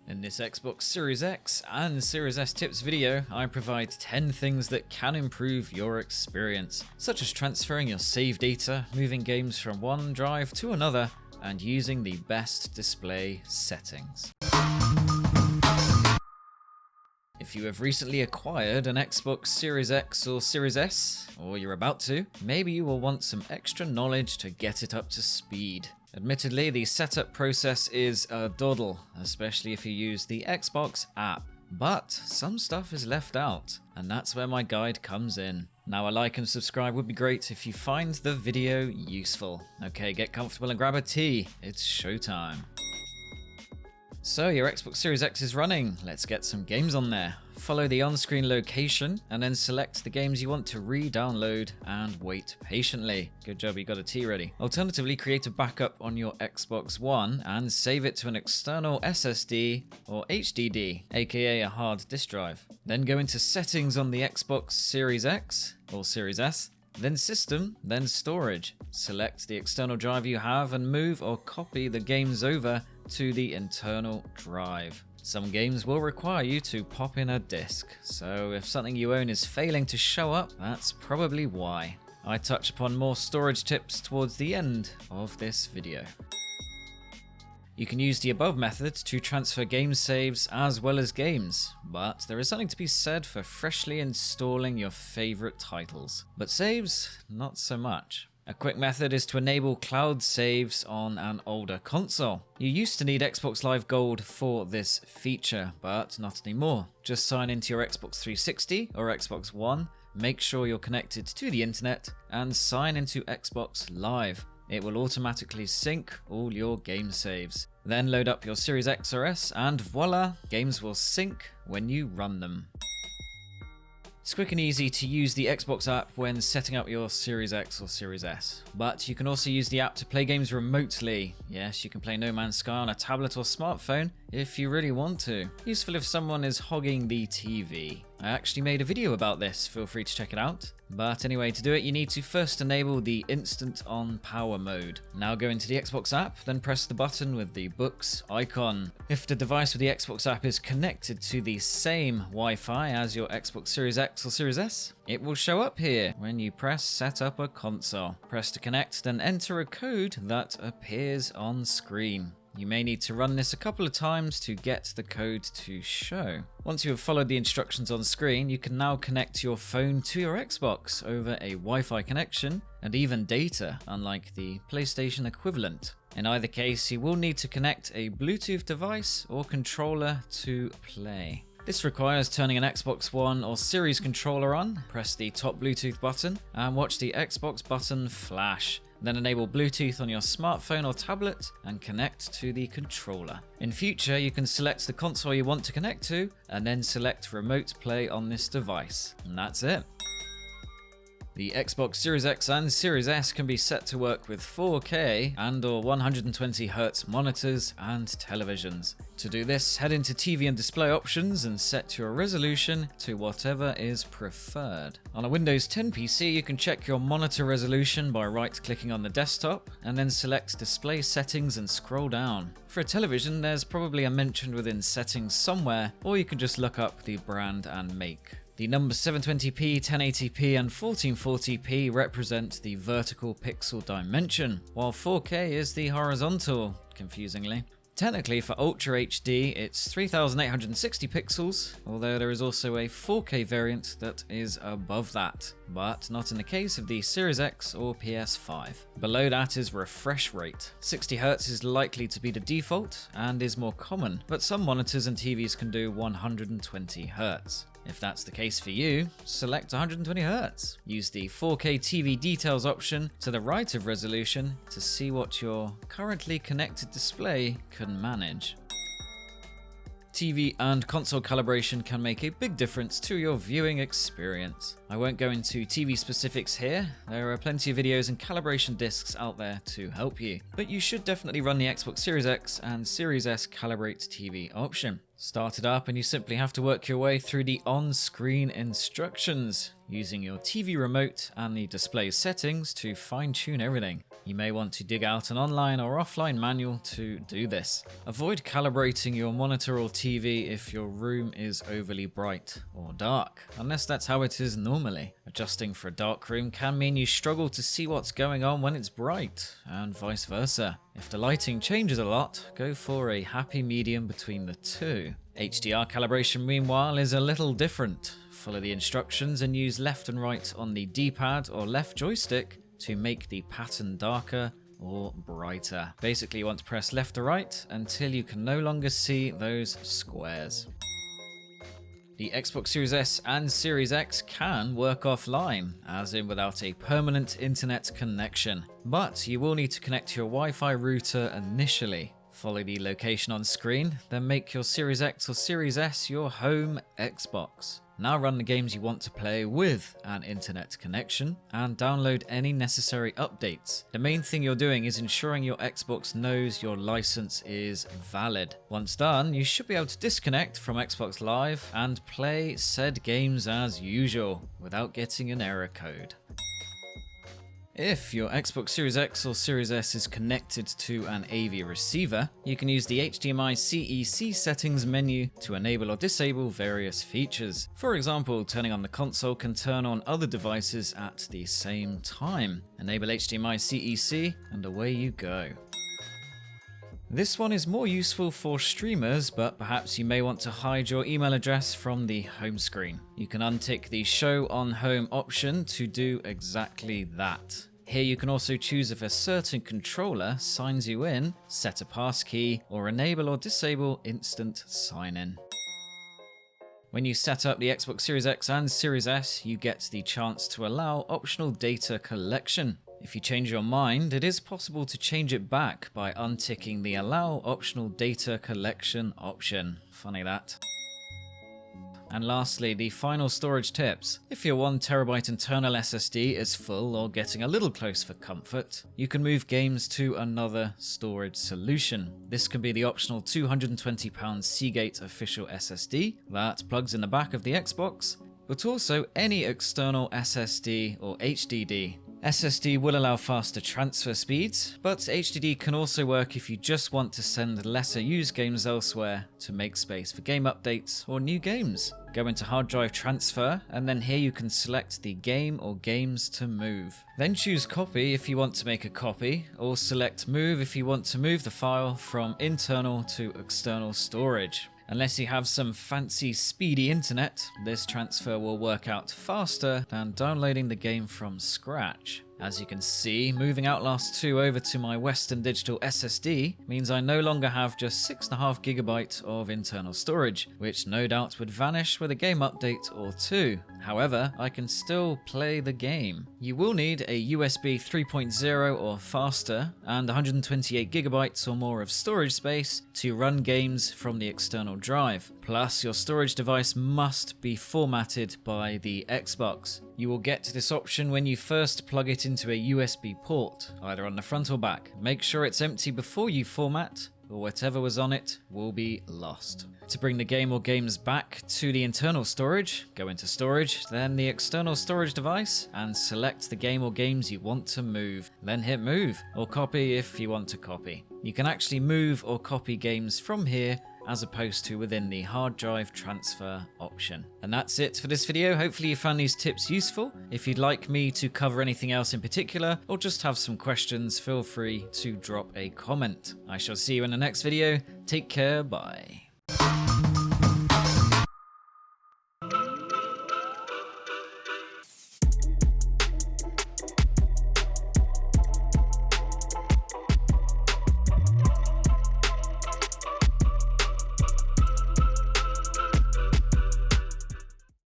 In this Xbox Series X and Series S tips video, I provide 10 things that can improve your experience, such as transferring your save data, moving games from one drive to another, and using the best display settings. If you have recently acquired an Xbox Series X or Series S, or you're about to, maybe you will want some extra knowledge to get it up to speed. Admittedly, the setup process is a doddle, especially if you use the Xbox app. But some stuff is left out, and that's where my guide comes in. Now, a like and subscribe would be great if you find the video useful. Okay, get comfortable and grab a tea. It's showtime. So your Xbox Series X is running, let's get some games on there. Follow the on-screen location and then select the games you want to re-download and wait patiently. Good job, you got a tea ready. Alternatively, create a backup on your Xbox One and save it to an external SSD or HDD, aka a hard disk drive. Then go into settings on the Xbox Series X or Series S, then System, then Storage. Select the external drive you have and move or copy the games over to the internal drive. Some games will require you to pop in a disk, so if something you own is failing to show up, that's probably why. I touch upon more storage tips towards the end of this video. You can use the above method to transfer game saves as well as games, but there is something to be said for freshly installing your favorite titles. But saves, not so much. A quick method is to enable cloud saves on an older console. You used to need Xbox Live Gold for this feature, but not anymore. Just sign into your Xbox 360 or Xbox One, make sure you're connected to the internet, and sign into Xbox Live. It will automatically sync all your game saves. Then load up your Series X or S and voila, games will sync when you run them. It's quick and easy to use the Xbox app when setting up your Series X or Series S, but you can also use the app to play games remotely. Yes, you can play No Man's Sky on a tablet or smartphone if you really want to. Useful if someone is hogging the TV. I actually made a video about this, feel free to check it out. But anyway, to do it you need to first enable the Instant On Power mode. Now go into the Xbox app, then press the button with the books icon. If the device with the Xbox app is connected to the same Wi-Fi as your Xbox Series X or Series S, it will show up here when you press Set Up a Console. Press to connect, then enter a code that appears on screen. You may need to run this a couple of times to get the code to show. Once you have followed the instructions on screen, you can now connect your phone to your Xbox over a Wi-Fi connection and even data, unlike the PlayStation equivalent. In either case, you will need to connect a Bluetooth device or controller to play. This requires turning an Xbox One or Series controller on, press the top Bluetooth button, and watch the Xbox button flash. Then enable Bluetooth on your smartphone or tablet and connect to the controller. In future, you can select the console you want to connect to and then select Remote Play on this device. And that's it. The Xbox Series X and Series S can be set to work with 4K and or 120Hz monitors and televisions. To do this, head into TV and display options and set your resolution to whatever is preferred. On a Windows 10 PC, you can check your monitor resolution by right-clicking on the desktop and then select Display Settings and scroll down. For a television, there's probably a mention within Settings somewhere, or you can just look up the brand and make. The numbers 720p, 1080p and 1440p represent the vertical pixel dimension, while 4K is the horizontal, confusingly. Technically, for Ultra HD, it's 3860 pixels, although there is also a 4K variant that is above that, but not in the case of the Series X or PS5. Below that is refresh rate. 60Hz is likely to be the default and is more common, but some monitors and TVs can do 120Hz. If that's the case for you, select 120Hz. Use the 4K TV details option to the right of resolution to see what your currently connected display can manage. TV and console calibration can make a big difference to your viewing experience. I won't go into TV specifics here, there are plenty of videos and calibration discs out there to help you, but you should definitely run the Xbox Series X and Series S Calibrate TV option. Start it up and you simply have to work your way through the on-screen instructions. using your TV remote and the display settings to fine-tune everything. You may want to dig out an online or offline manual to do this. Avoid calibrating your monitor or TV if your room is overly bright or dark, unless that's how it is normally. Adjusting for a dark room can mean you struggle to see what's going on when it's bright, and vice versa. If the lighting changes a lot, go for a happy medium between the two. HDR calibration, meanwhile, is a little different. Follow the instructions and use left and right on the D-pad or left joystick to make the pattern darker or brighter. Basically, you want to press left or right until you can no longer see those squares. The Xbox Series S and Series X can work offline, as in without a permanent internet connection, but you will need to connect to your Wi-Fi router initially. Follow the location on screen, then make your Series X or Series S your home Xbox. Now run the games you want to play with an internet connection and download any necessary updates. The main thing you're doing is ensuring your Xbox knows your license is valid. Once done, you should be able to disconnect from Xbox Live and play said games as usual without getting an error code. If your Xbox Series X or Series S is connected to an AV receiver, you can use the HDMI CEC settings menu to enable or disable various features. For example, turning on the console can turn on other devices at the same time. Enable HDMI CEC and away you go. This one is more useful for streamers, but perhaps you may want to hide your email address from the home screen. You can untick the Show on Home option to do exactly that. Here you can also choose if a certain controller signs you in, set a passkey, or enable or disable instant sign-in. When you set up the Xbox Series X and Series S, you get the chance to allow optional data collection. If you change your mind, it is possible to change it back by unticking the Allow Optional Data Collection option. Funny that. And lastly, the final storage tips. If your 1TB internal SSD is full or getting a little close for comfort, you can move games to another storage solution. This can be the optional £220 Seagate official SSD that plugs in the back of the Xbox, but also any external SSD or HDD. SSD will allow faster transfer speeds, but HDD can also work if you just want to send lesser used games elsewhere to make space for game updates or new games. Go into hard drive transfer, and then here you can select the game or games to move. Then choose copy if you want to make a copy, or select move if you want to move the file from internal to external storage. Unless you have some fancy speedy internet, this transfer will work out faster than downloading the game from scratch. As you can see, moving Outlast 2 over to my Western Digital SSD means I no longer have just 6.5 GB of internal storage, which no doubt would vanish with a game update or two. However, I can still play the game. You will need a USB 3.0 or faster and 128 GB or more of storage space to run games from the external drive. Plus, your storage device must be formatted by the Xbox. You will get this option when you first plug it into a USB port, either on the front or back. Make sure it's empty before you format, or whatever was on it will be lost. To bring the game or games back to the internal storage, go into storage, then the external storage device, and select the game or games you want to move. Then hit move, or copy if you want to copy. You can actually move or copy games from here as opposed to within the hard drive transfer option. And that's it for this video. Hopefully you found these tips useful. If you'd like me to cover anything else in particular, or just have some questions, feel free to drop a comment. I shall see you in the next video. Take care, bye.